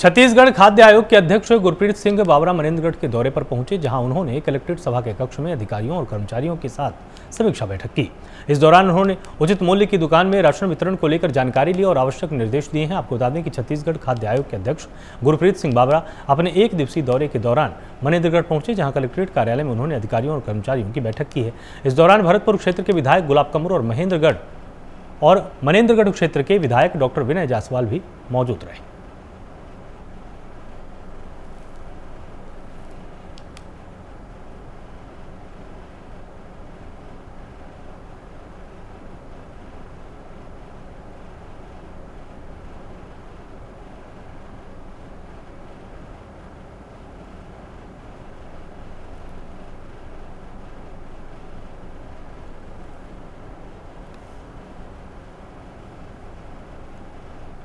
छत्तीसगढ़ खाद्य आयोग के अध्यक्ष गुरप्रीत सिंह बाबरा मनेन्द्रगढ़ के दौरे पर पहुंचे, जहां उन्होंने कलेक्ट्रेट सभा के कक्ष में अधिकारियों और कर्मचारियों के साथ समीक्षा बैठक की। इस दौरान उन्होंने उचित मूल्य की दुकान में राशन वितरण को लेकर जानकारी ली और आवश्यक निर्देश दिए हैं। आपको बता दें कि छत्तीसगढ़ खाद्य आयोग के अध्यक्ष गुरप्रीत सिंह बाबरा अपने एक दिवसीय दौरे के दौरान मनेन्द्रगढ़ पहुंचे, जहां कलेक्ट्रेट कार्यालय में उन्होंने अधिकारियों और कर्मचारियों की बैठक की है। इस दौरान भरतपुर क्षेत्र के विधायक गुलाब कमर और मनेन्द्रगढ़ क्षेत्र के विधायक डॉक्टर विनय जायसवाल भी मौजूद रहे।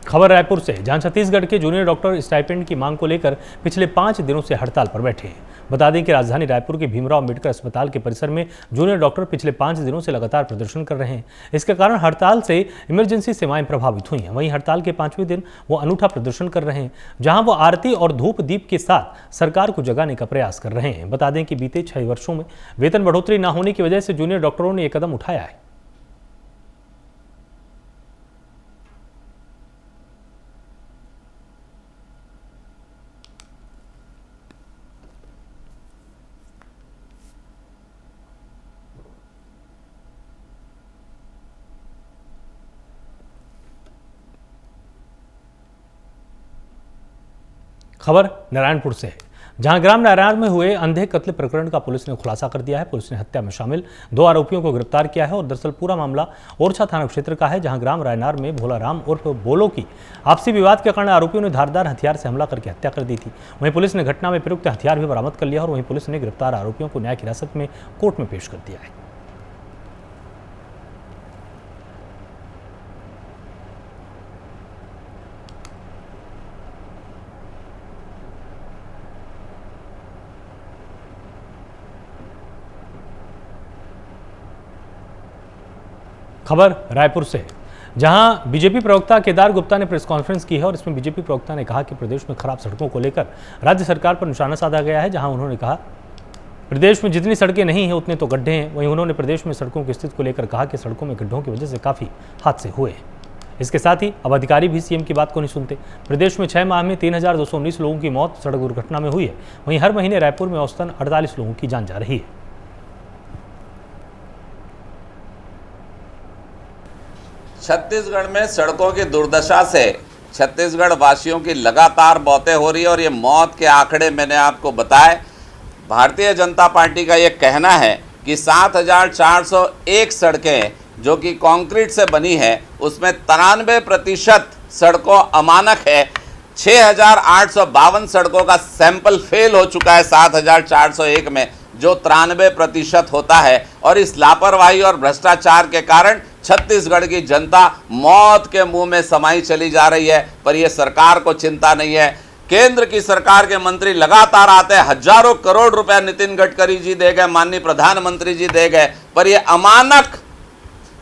खबर रायपुर से, जहां छत्तीसगढ़ के जूनियर डॉक्टर स्टाइपेंड की मांग को लेकर पिछले 5 दिनों से हड़ताल पर बैठे हैं। बता दें कि राजधानी रायपुर के भीमराव अंबेडकर अस्पताल के परिसर में जूनियर डॉक्टर पिछले 5 दिनों से लगातार प्रदर्शन कर रहे हैं। इसके कारण हड़ताल से इमरजेंसी सेवाएं प्रभावित हुई हैं। वहीं हड़ताल के 5वें दिन वो अनूठा प्रदर्शन कर रहे हैं, जहां वो आरती और धूप दीप के साथ सरकार को जगाने का प्रयास कर रहे हैं। बता दें कि बीते 6 वर्षों में वेतन बढ़ोतरी न होने की वजह से जूनियर डॉक्टरों ने यह कदम उठाया है। खबर नारायणपुर से है, जहां ग्राम नारायण में हुए अंधे कत्ल प्रकरण का पुलिस ने खुलासा कर दिया है। पुलिस ने हत्या में शामिल 2 आरोपियों को गिरफ्तार किया है और दरअसल पूरा मामला ओरछा थाना क्षेत्र का है, जहां ग्राम रायनार में भोला राम उर्फ बोलो की आपसी विवाद के कारण आरोपियों ने धारदार हथियार से हमला करके हत्या कर दी थी। वहीं पुलिस ने घटना में प्रयुक्त हथियार भी बरामद कर लिया और वहीं पुलिस ने गिरफ्तार आरोपियों को न्यायिक हिरासत में कोर्ट में पेश कर दिया है। खबर रायपुर से, जहां बीजेपी प्रवक्ता केदार गुप्ता ने प्रेस कॉन्फ्रेंस की है और इसमें बीजेपी प्रवक्ता ने कहा कि प्रदेश में खराब सड़कों को लेकर राज्य सरकार पर निशाना साधा गया है। जहां उन्होंने कहा प्रदेश में जितनी सड़कें नहीं हैं उतने तो गड्ढे हैं। वहीं उन्होंने प्रदेश में सड़कों की स्थिति को लेकर कहा कि सड़कों में गड्ढों की वजह से काफ़ी हादसे हुए हैं। इसके साथ ही अब अधिकारी भी सीएम की बात को नहीं सुनते। प्रदेश में 6 माह में 3219 लोगों की मौत सड़क दुर्घटना में हुई है। वहीं हर महीने रायपुर में औसतन 48 लोगों की जान जा रही है। छत्तीसगढ़ में सड़कों की दुर्दशा से छत्तीसगढ़ वासियों की लगातार मौतें हो रही है और ये मौत के आंकड़े मैंने आपको बताए। भारतीय जनता पार्टी का ये कहना है कि 7401 सड़कें जो कि कंक्रीट से बनी है, उसमें 93% सड़कों अमानक है। 6852 सड़कों का सैंपल फेल हो चुका है 7401 में, जो 93% होता है। और इस लापरवाही और भ्रष्टाचार के कारण छत्तीसगढ़ की जनता मौत के मुंह में समाई चली जा रही है, पर यह सरकार को चिंता नहीं है। केंद्र की सरकार के मंत्री लगातार आते हैं, हजारों करोड़ रुपया नितिन गडकरी जी दे गए, माननीय प्रधानमंत्री जी दे गए, पर यह अमानक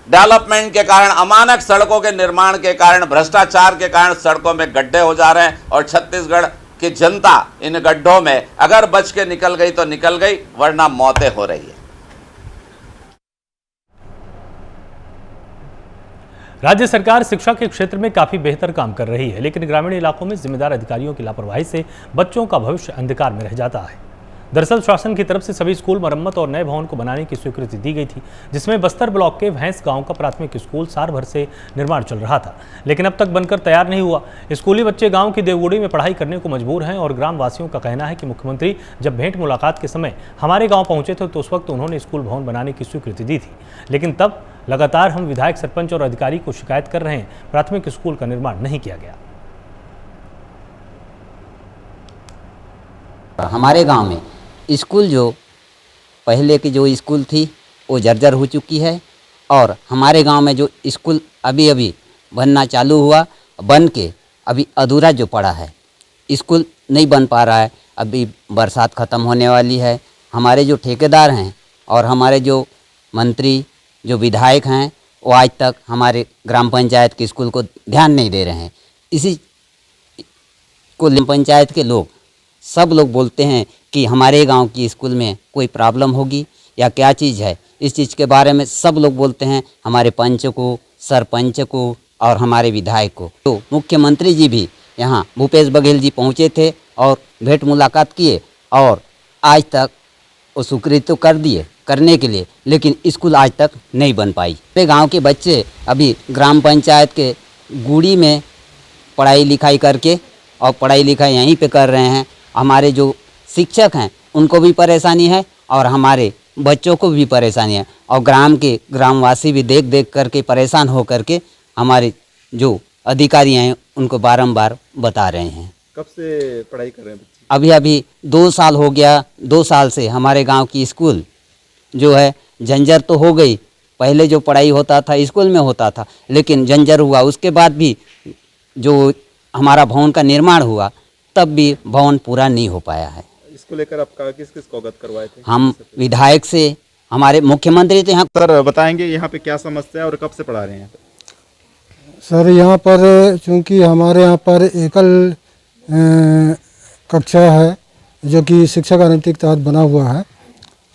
डेवलपमेंट के कारण, अमानक सड़कों के निर्माण के कारण, भ्रष्टाचार के कारण सड़कों में गड्ढे हो जा रहे हैं और छत्तीसगढ़ की जनता इन गड्ढों में अगर बच के निकल गई तो निकल गई, वरना मौतें हो रही है। राज्य सरकार शिक्षा के क्षेत्र में काफी बेहतर काम कर रही है, लेकिन ग्रामीण इलाकों में जिम्मेदार अधिकारियों की लापरवाही से बच्चों का भविष्य अंधकार में रह जाता है। दरअसल शासन की तरफ से सभी स्कूल मरम्मत और नए भवन को बनाने की स्वीकृति दी गई थी, जिसमें बस्तर ब्लॉक के भैंस गांव का प्राथमिक स्कूल साल भर से निर्माण चल रहा था, लेकिन अब तक बनकर तैयार नहीं हुआ। स्कूली बच्चे गांव की देवगुड़ी में पढ़ाई करने को मजबूर हैं और ग्राम वासियों का कहना है कि मुख्यमंत्री जब भेंट मुलाकात के समय हमारे गाँव पहुंचे थे तो उस वक्त उन्होंने स्कूल भवन बनाने की स्वीकृति दी थी, लेकिन तब लगातार हम विधायक, सरपंच और अधिकारी को शिकायत कर रहे हैं, प्राथमिक स्कूल का निर्माण नहीं किया गया। हमारे गांव में स्कूल, जो पहले की जो स्कूल थी वो जर्जर हो चुकी है और हमारे गांव में जो स्कूल अभी अभी बनना चालू हुआ, बन के अभी अधूरा जो पड़ा है, स्कूल नहीं बन पा रहा है। अभी बरसात ख़त्म होने वाली है। हमारे जो ठेकेदार हैं और हमारे जो मंत्री, जो विधायक हैं, वो आज तक हमारे ग्राम पंचायत के स्कूल को ध्यान नहीं दे रहे हैं। इसी स्कूल पंचायत के लोग सब लोग बोलते हैं कि हमारे गांव की स्कूल में कोई प्रॉब्लम होगी या क्या चीज़ है, इस चीज़ के बारे में सब लोग बोलते हैं हमारे पंच को, सरपंच को और हमारे विधायक को। तो मुख्यमंत्री जी भी यहाँ भूपेश बघेल जी पहुँचे थे और भेंट मुलाकात किए और आज तक वो स्वीकृत तो कर दिए करने के लिए, लेकिन स्कूल आज तक नहीं बन पाई। मेरे गांव के बच्चे अभी ग्राम पंचायत के गुड़ी में पढ़ाई लिखाई करके और पढ़ाई लिखाई यहीं पे कर रहे हैं। हमारे जो शिक्षक हैं उनको भी परेशानी है और हमारे बच्चों को भी परेशानी है और ग्राम के ग्रामवासी भी देख देख करके परेशान हो करके हमारे जो अधिकारी हैं उनको बारंबार बता रहे हैं। कब से पढ़ाई कर रहे हैं बच्चे? अभी 2 साल हो गया। 2 साल से हमारे गांव की स्कूल जो है जंजर तो हो गई। पहले जो पढ़ाई होता था स्कूल में होता था, लेकिन जंजर हुआ। उसके बाद भी जो हमारा भवन का निर्माण हुआ तब भी भवन पूरा नहीं हो पाया है। इसको लेकर आप किस किस को अवगत करवाए थे? हम विधायक से, हमारे मुख्यमंत्री तो यहाँ। सर बताएंगे यहाँ पे क्या समस्या है और कब से पढ़ा रहे हैं? सर यहाँ पर चूँकि हमारे यहाँ पर एकल कक्षा है जो कि शिक्षा का नीति के तहत बना हुआ है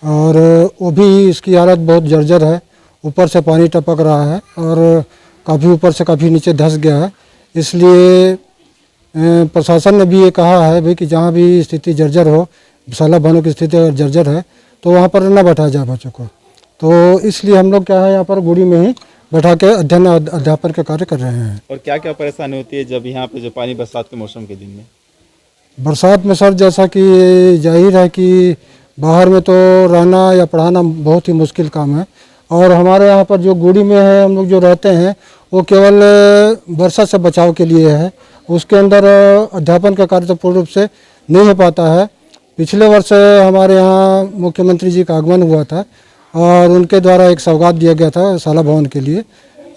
और वो भी इसकी हालत बहुत जर्जर है। ऊपर से पानी टपक रहा है और काफ़ी ऊपर से काफ़ी नीचे धंस गया है। इसलिए प्रशासन ने भी ये कहा है भाई कि जहाँ भी स्थिति जर्जर हो, शाला भवनों की स्थिति अगर जर्जर है तो वहाँ पर न बैठाया जाए बच्चों को। तो इसलिए हम लोग क्या है यहाँ पर गुड़ी में ही बैठा के अध्ययन अध्यापन के कार्य कर रहे हैं। और क्या क्या परेशानी होती है जब यहाँ पे जो पानी बरसात के मौसम के दिन में? बरसात में सर जैसा कि जाहिर है कि बाहर में तो रहना या पढ़ाना बहुत ही मुश्किल काम है और हमारे यहाँ पर जो गुड़ी में है हम लोग जो रहते हैं वो केवल वर्षा से बचाव के लिए है। उसके अंदर अध्यापन का कार्य तो पूर्ण रूप से नहीं हो पाता है। पिछले वर्ष हमारे यहाँ मुख्यमंत्री जी का आगमन हुआ था और उनके द्वारा एक सौगात दिया गया था शाला भवन के लिए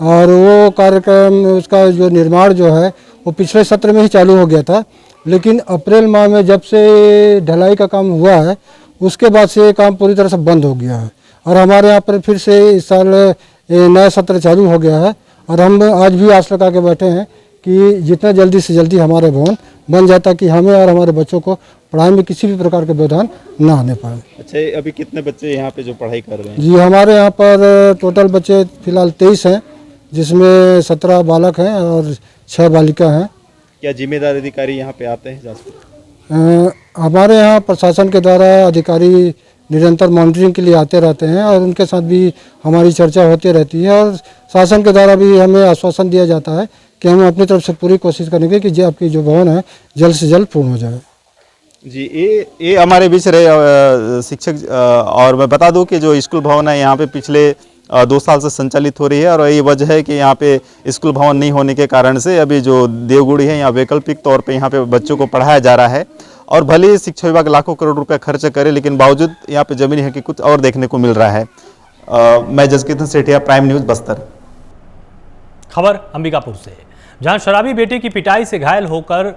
और वो कार्यक्रम उसका जो निर्माण जो है वो पिछले सत्र में ही चालू हो गया था, लेकिन अप्रैल माह में जब से ढलाई का काम हुआ है उसके बाद से ये काम पूरी तरह से बंद हो गया है और हमारे यहाँ पर फिर से इस साल नया सत्र चालू हो गया है और हम आज भी आस लगा के बैठे हैं कि जितना जल्दी से जल्दी हमारे भवन बन जाता कि हमें और हमारे बच्चों को पढ़ाई में किसी भी प्रकार के व्यवधान न आने पाए। अच्छा, अभी कितने बच्चे यहाँ पे जो पढ़ाई कर रहे हैं? जी हमारे यहाँ पर टोटल बच्चे फिलहाल 23 हैं, जिसमें 17 बालक हैं और 6 बालिका हैं। क्या जिम्मेदार अधिकारी यहाँ पे आते हैं जांच? हमारे यहाँ प्रशासन के द्वारा अधिकारी निरंतर मॉनिटरिंग के लिए आते रहते हैं और उनके साथ भी हमारी चर्चा होती रहती है और शासन के द्वारा भी हमें आश्वासन दिया जाता है कि हम अपनी तरफ से पूरी कोशिश करेंगे कि जो आपकी जो भवन है जल्द से जल्द पूर्ण हो जाए। जी, ये हमारे बीच रहे शिक्षक और मैं बता दूं कि जो स्कूल भवन है यहाँ पे पिछले 2 साल से संचालित हो रही है और ये वजह है कि यहाँ पे स्कूल भवन नहीं होने के कारण से अभी जो देवगुड़ी है यहाँ वैकल्पिक तौर पे यहाँ पे बच्चों को पढ़ाया जा रहा है और भले ही शिक्षा विभाग लाखों करोड़ रुपए खर्च करे, लेकिन बावजूद यहाँ पे जमीनी है कि कुछ और देखने को मिल रहा है। मैं जसकीर्तन सेठिया, प्राइम न्यूज़ बस्तर। खबर अंबिकापुर से, जहां शराबी बेटे की पिटाई से घायल होकर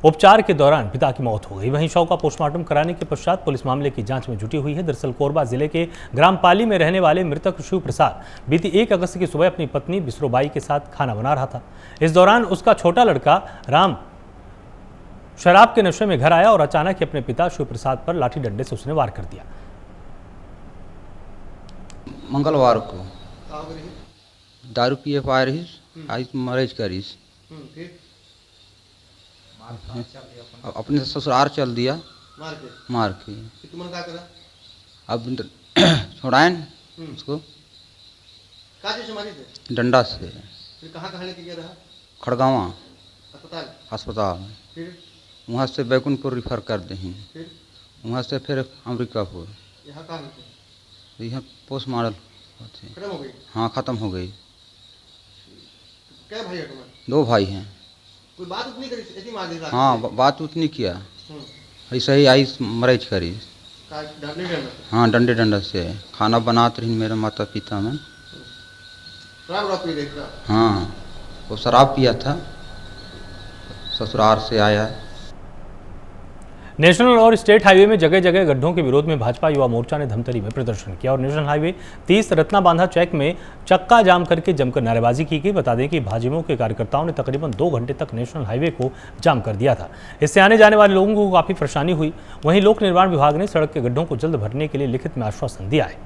उपचार के दौरान पिता की मौत हो गई। वहीं शव का पोस्टमार्टम कराने के पश्चात पुलिस मामले की जांच में जुटी हुई है। दरअसल कोरबा जिले के ग्राम पाली में रहने वाले मृतक शिव प्रसाद बीती 1 अगस्त की सुबह अपनी पत्नी बिसरोबाई के साथ खाना बना रहा था। इस दौरान उसका छोटा लड़का राम शराब के नशे में घर आया और अचानक ही अपने पिता शिव प्रसाद पर लाठी डंडे से उसने वार कर दिया। मंगलवार को दारू पिए पाए रही, आज मरेज करीस, अपने ससुराल चल दिया मार के। अब छोड़ाएं उसको डंडा से। खड़गावा अस्पताल, वहाँ से बैकुंठपुर रिफर कर दें, वहाँ से फिर अमरीकापुर। यहाँ पोस्ट मॉडल हाँ ख़त्म हो गई। क्या भाई है तुम्हारे? 2 भाई हैं। कोई बात उतनी करी, ऐसी मार दी? हाँ बात उतनी किया, ऐसा ही आई मरेज करी। हाँ डंडे डंडा से खाना बनाते रही मेरे माता पिता में। हाँ वो शराब पिया था, ससुराल से आया। नेशनल और स्टेट हाईवे में जगह जगह गड्ढों के विरोध में भाजपा युवा मोर्चा ने धमतरी में प्रदर्शन किया और नेशनल हाईवे 30 रत्ना बांधा चेक में चक्का जाम करके जमकर नारेबाजी की गई। बता दें कि भाजपा के कार्यकर्ताओं ने तकरीबन 2 घंटे तक नेशनल हाईवे को जाम कर दिया था। इससे आने जाने वाले लोगों को काफी परेशानी हुई। वहीं लोक निर्माण विभाग ने सड़क के गड्ढों को जल्द भरने के लिए लिखित में आश्वासन दिया है।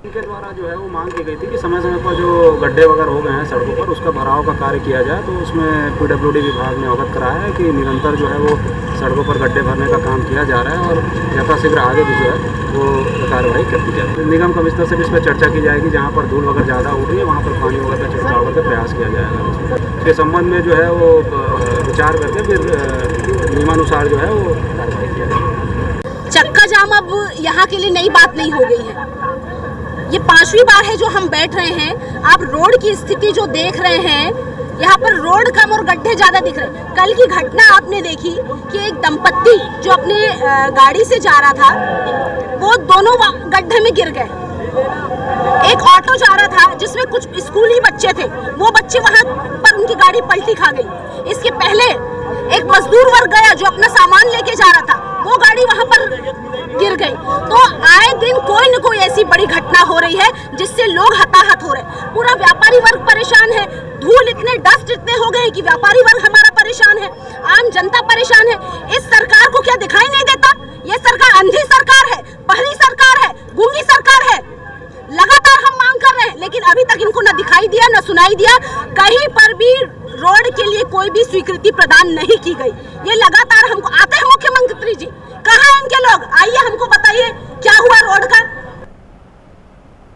इनके द्वारा जो है वो मांग की गई थी कि समय समय पर जो गड्ढे वगैरह हो गए हैं सड़कों पर उसका भराव का कार्य किया जाए। तो उसमें पीडब्ल्यूडी विभाग ने अवगत कराया है कि निरंतर जो है वो सड़कों पर गड्ढे भरने का काम किया जा रहा है और यथाशीघ्र आगे भी जो है वो कार्रवाई कर दी जाएगी। निगम कमिश्नर से भी इस पर चर्चा की जाएगी। जहाँ पर धूल वगैरह ज़्यादा उठ रही है वहाँ पर पानी वगैरह का छिड़काव करके प्रयास किया जाएगा। इसके संबंध में जो है वो विचार करके फिर नियमानुसार जो है वो कार्रवाई किया जाएगा। चक्का जाम अब यहाँ के लिए नई बात नहीं हो गई है। ये 5वीं बार है जो हम बैठ रहे हैं। आप रोड की स्थिति जो देख रहे हैं, यहाँ पर रोड कम और गड्ढे ज्यादा दिख रहे हैं। कल की घटना आपने देखी कि एक दंपत्ति जो अपनी गाड़ी से जा रहा था वो दोनों गड्ढे में गिर गए। एक ऑटो जा रहा था जिसमें कुछ स्कूली बच्चे थे, वो बच्चे वहां पर उनकी गाड़ी पलटी खा गई। इसके पहले एक मजदूर वर्ग गया जो अपना सामान लेके जा रहा था, वो गाड़ी वहां पर गिर गई। तो आए दिन कोई न कोई ऐसी बड़ी घटना हो रही है जिससे लोग हताहत हो रहे हैं। पूरा व्यापारी वर्ग परेशान है। धूल इतने डस्ट इतने हो गए कि व्यापारी वर्ग हमारा परेशान है, आम जनता परेशान है। इस सरकार को क्या दिखाई नहीं देता? ये सरकार अंधी सरकार है, बहरी सरकार है, गूंगी सरकार है। लगातार हम मांग कर रहे हैं लेकिन अभी तक इनको न दिखाई दिया न सुनाई दिया। कहीं पर भी रोड के लिए कोई भी स्वीकृति प्रदान नहीं की गई। ये लगातार हमको